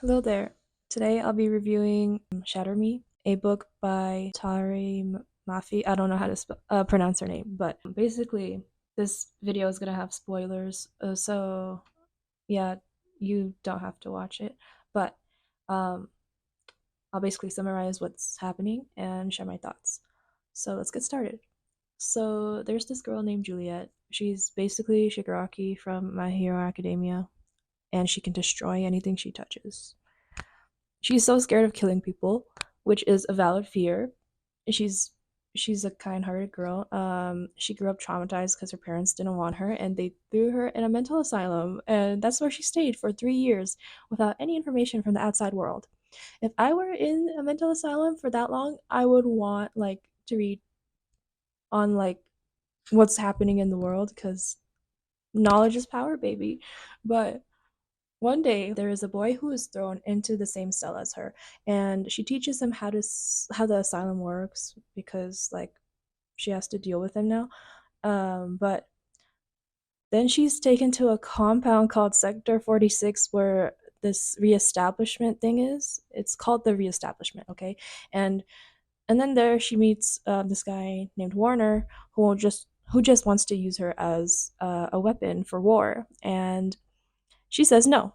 Hello there. Today I'll be reviewing Shatter Me, a book by Tahereh Mafi. I don't know how to pronounce her name, but basically, this video is gonna have spoilers. So yeah, you don't have to watch it, but um, I'll basically summarize what's happening and share my thoughts. So let's get started. So there's this girl named Juliet. She's basically Shigaraki from My Hero Academia, and she can destroy anything she touches. She's so scared of killing people, which is a valid fear. She's she's a kind-hearted girl. She grew up traumatized because her parents didn't want her, and they threw her in a mental asylum, and that's where she stayed for 3 years without any information from the outside world. If I were in a mental asylum for that long, I would want to read on what's happening in the world because knowledge is power, baby. But one day, there is a boy who is thrown into the same cell as her, and she teaches him how the asylum works because she has to deal with him now. But then she's taken to a compound called Sector 46 where this reestablishment thing is. It's called the reestablishment, okay? And and then there she meets this guy named Warner who just wants to use her as a weapon for war, and she says no.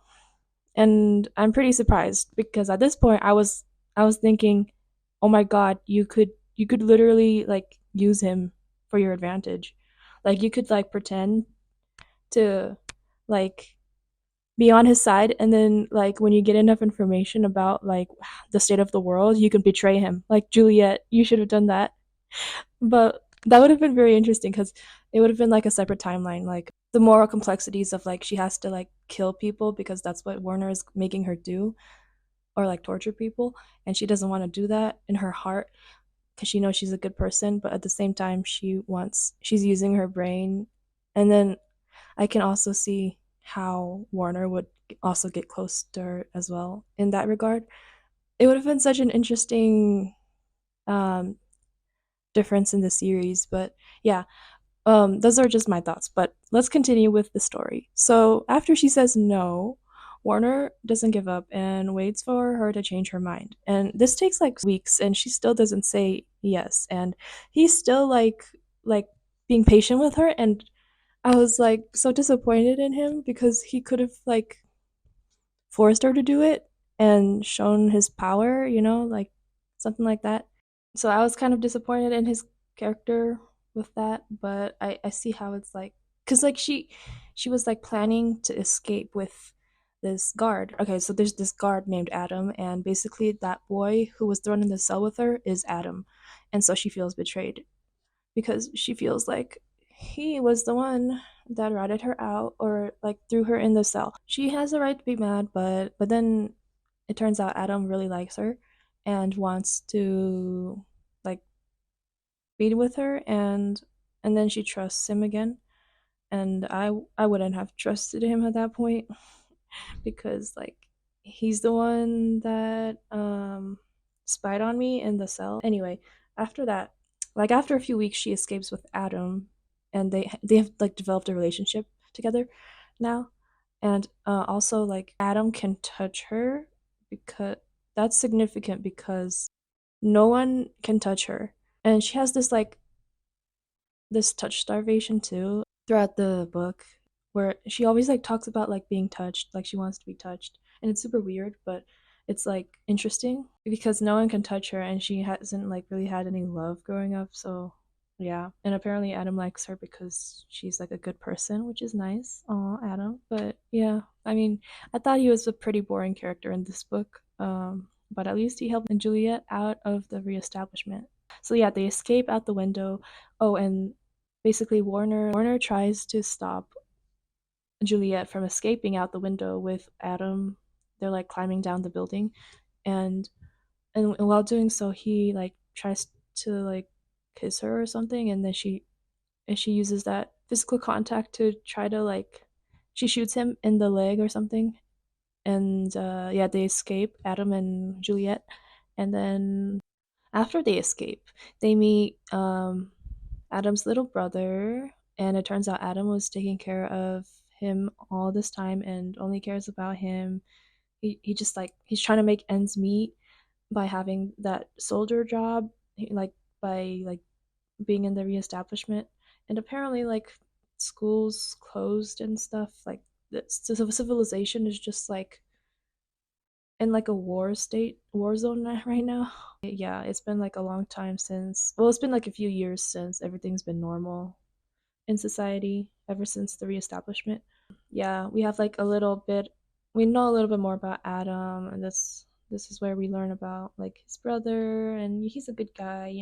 And I'm pretty surprised because at this point I was thinking, "Oh my god, you could literally use him for your advantage. Like you could pretend to like be on his side, and then when you get enough information about the state of the world, you can betray him. Like Juliet, you should have done that." But that would have been very interesting because it would have been like a separate timeline, like the moral complexities of she has to kill people because that's what Warner is making her do, or torture people, and she doesn't want to do that in her heart because she knows she's a good person, but at the same time she's using her brain. And then I can also see how Warner would also get close to her as well in that regard. It would have been such an interesting um difference in the series. But yeah, those are just my thoughts, but let's continue with the story. So after she says no, Warner doesn't give up and waits for her to change her mind. And this takes weeks and she still doesn't say yes. And he's still like being patient with her, and I was so disappointed in him because he could have forced her to do it and shown his power, something like that. So I was kind of disappointed in his character with that, but I see how it's because she was planning to escape with this guard. Okay, so there's this guard named Adam, and basically that boy who was thrown in the cell with her is Adam, and so she feels betrayed because she feels like he was the one that ratted her out or threw her in the cell. She has a right to be mad, but then it turns out Adam really likes her and wants to like be with her, and then she trusts him again. And I wouldn't have trusted him at that point because he's the one that spied on me in the cell. Anyway, after that, after a few weeks she escapes with Adam, and they have developed a relationship together now. And also Adam can touch her because that's significant because no one can touch her. And she has this touch starvation too throughout the book, where she always talks about being touched, like she wants to be touched. And it's super weird, but it's interesting because no one can touch her and she hasn't really had any love growing up. So yeah, and apparently Adam likes her because she's a good person, which is nice. Aw, Adam. But yeah, I mean, I thought he was a pretty boring character in this book, but at least he helped Juliet out of the reestablishment. So yeah, they escape out the window. Oh, and basically Warner tries to stop Juliet from escaping out the window with Adam. They're climbing down the building, and while doing so, he tries to kiss her or something, and then she uses that physical contact to try to she shoots him in the leg or something. And yeah, they escape, Adam and Juliet, and then after they escape, they meet Adam's little brother, and it turns out Adam was taking care of him all this time and only cares about him he just like he's trying to make ends meet by having that soldier job, like by like being in the reestablishment, and apparently like schools closed and stuff. Like the civilization is just like in like a war zone right now. Yeah, it's been like a long time since. Well, it's been like a few years since everything's been normal in society ever since the reestablishment. Yeah, we have like a little bit. We know a little bit more about Adam, and this is where we learn about like his brother, and he's a good guy,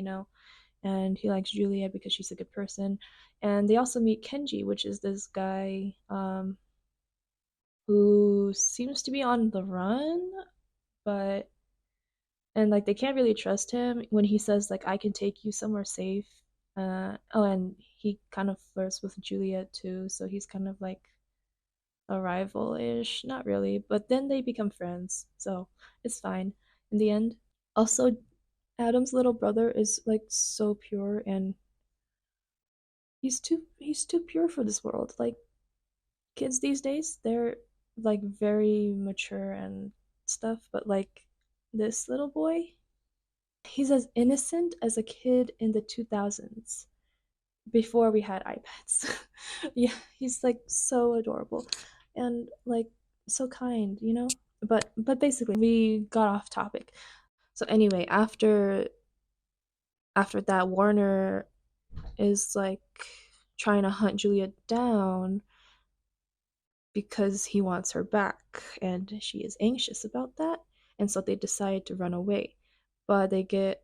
and he likes Julia because she's a good person. And they also meet Kenji, which is this guy who seems to be on the run, but and like they can't really trust him when he says like I can take you somewhere safe. Oh, and he kind of flirts with Juliet too, so he's kind of like a rival-ish, not really, but then they become friends, so it's fine in the end. Also, Adam's little brother is like so pure, and he's too pure for this world. Like kids these days, they're like very mature and stuff, but like this little boy, he's as innocent as a kid in the 2000s before we had iPads. Yeah, he's like so adorable and like so kind. But basically, we got off topic. So anyway, after that, Warner is like trying to hunt Julia down because he wants her back, and she is anxious about that, and so they decide to run away. But they get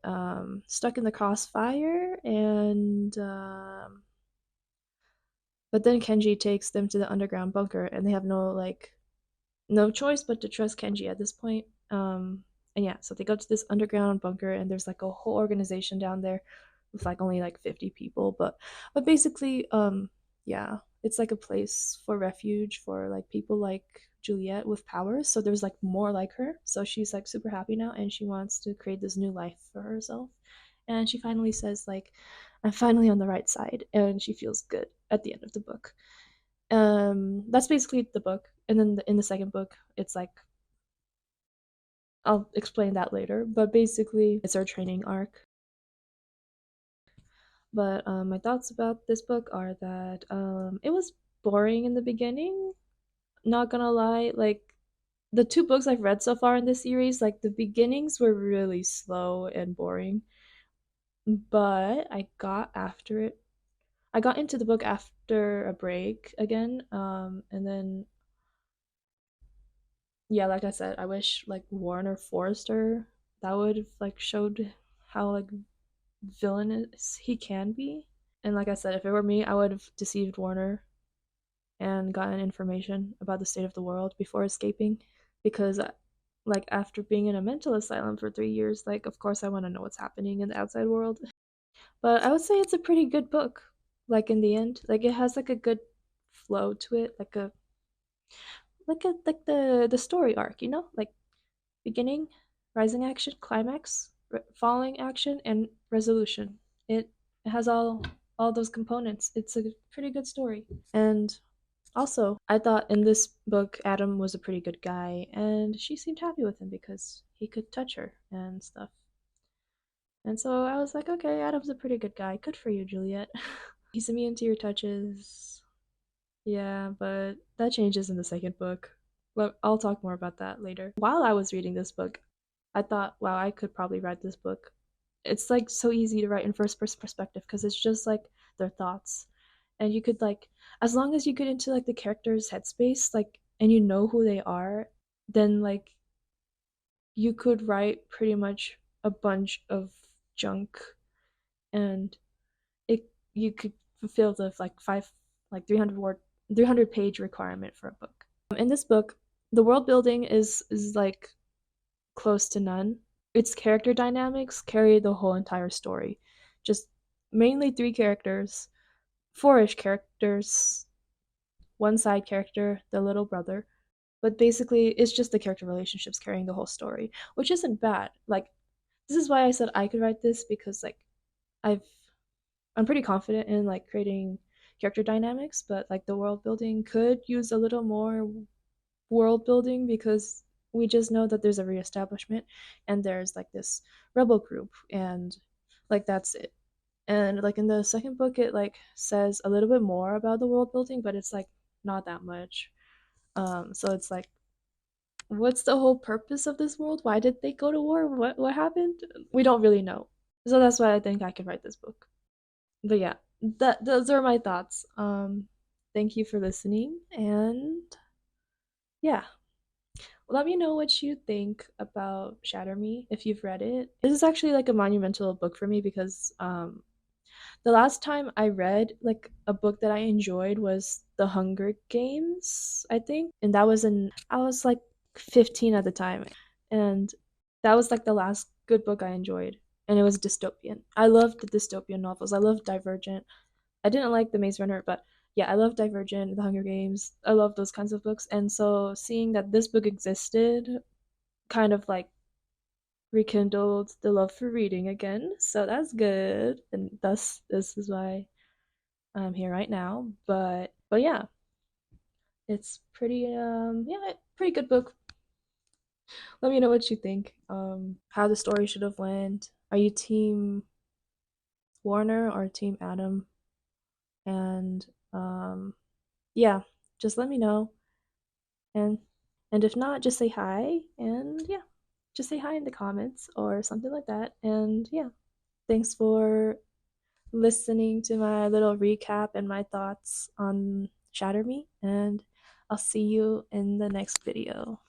stuck in the crossfire, and but then Kenji takes them to the underground bunker, and they have no choice but to trust Kenji at this point. And yeah, so they go to this underground bunker, and there's like a whole organization down there with like only like 50 people, but basically, yeah, it's like a place for refuge for like people like Juliet with powers. So there's like more like her. So she's like super happy now, and she wants to create this new life for herself. And she finally says like, "I'm finally on the right side," and she feels good at the end of the book. That's basically the book, and then in the second book it's like I'll explain that later, but basically it's our training arc. But my thoughts about this book are that it was boring in the beginning, not gonna lie. Like the two books I've read so far in this series, like the beginnings were really slow and boring, but I got into the book after a break again, and then yeah, like I said, I wish like Warner Forrester that would have like showed how like villainous he can be. And like I said, if it were me, I would have deceived Warner and gotten information about the state of the world before escaping, because like after being in a mental asylum for 3 years, like of course I want to know what's happening in the outside world. But I would say it's a pretty good book. Like in the end, like it has like a good flow to it, like the story arc, like beginning, rising action, climax, falling action, and resolution. It has all those components. It's a pretty good story. And also, I thought in this book Adam was a pretty good guy, and she seemed happy with him because he could touch her and stuff. And so I was like, okay, Adam's a pretty good guy. Good for you, Juliet. He's immune to your touches. Yeah, but that changes in the second book. Well, I'll talk more about that later. While I was reading this book, I thought, wow, I could probably write this book. It's like so easy to write in first person perspective because it's just like their thoughts. And you could like, as long as you get into like the character's headspace, like, and you know who they are, then like you could write pretty much a bunch of junk, and it you could fulfill the like 300 page requirement for a book. In this book, the world building is like close to none. Its character dynamics carry the whole entire story. Just mainly three characters, four-ish characters, one side character, the little brother. But basically, it's just the character relationships carrying the whole story, which isn't bad. Like, this is why I said I could write this, because like I've I'm pretty confident in like creating character dynamics, but like the world building could use a little more world building, because We just know that there's a reestablishment and there's like this rebel group, and like that's it. And like in the second book, it like says a little bit more about the world building, but it's like not that much. So it's like, what's the whole purpose of this world? Why did they go to war? What happened? We don't really know. So that's why I think I can write this book. But yeah, that those are my thoughts. Thank you for listening, and yeah, let me know what you think about Shatter Me if you've read it. This is actually like a monumental book for me because the last time I read like a book that I enjoyed was The Hunger Games, I think, and that was in I was like 15 at the time, and that was like the last good book I enjoyed, and it was dystopian. I loved the dystopian novels. I loved Divergent. I didn't like The Maze Runner, but yeah, I love Divergent, The Hunger Games. I love those kinds of books, and so seeing that this book existed kind of like rekindled the love for reading again. So that's good, and thus this is why I'm here right now. But yeah, it's pretty yeah, pretty good book. Let me know what you think. How the story should have went. Are you team Warner or team Adam? And yeah, just let me know. And if not, just say hi, and yeah, just say hi in the comments or something like that. And yeah, thanks for listening to my little recap and my thoughts on Shatter Me, and I'll see you in the next video.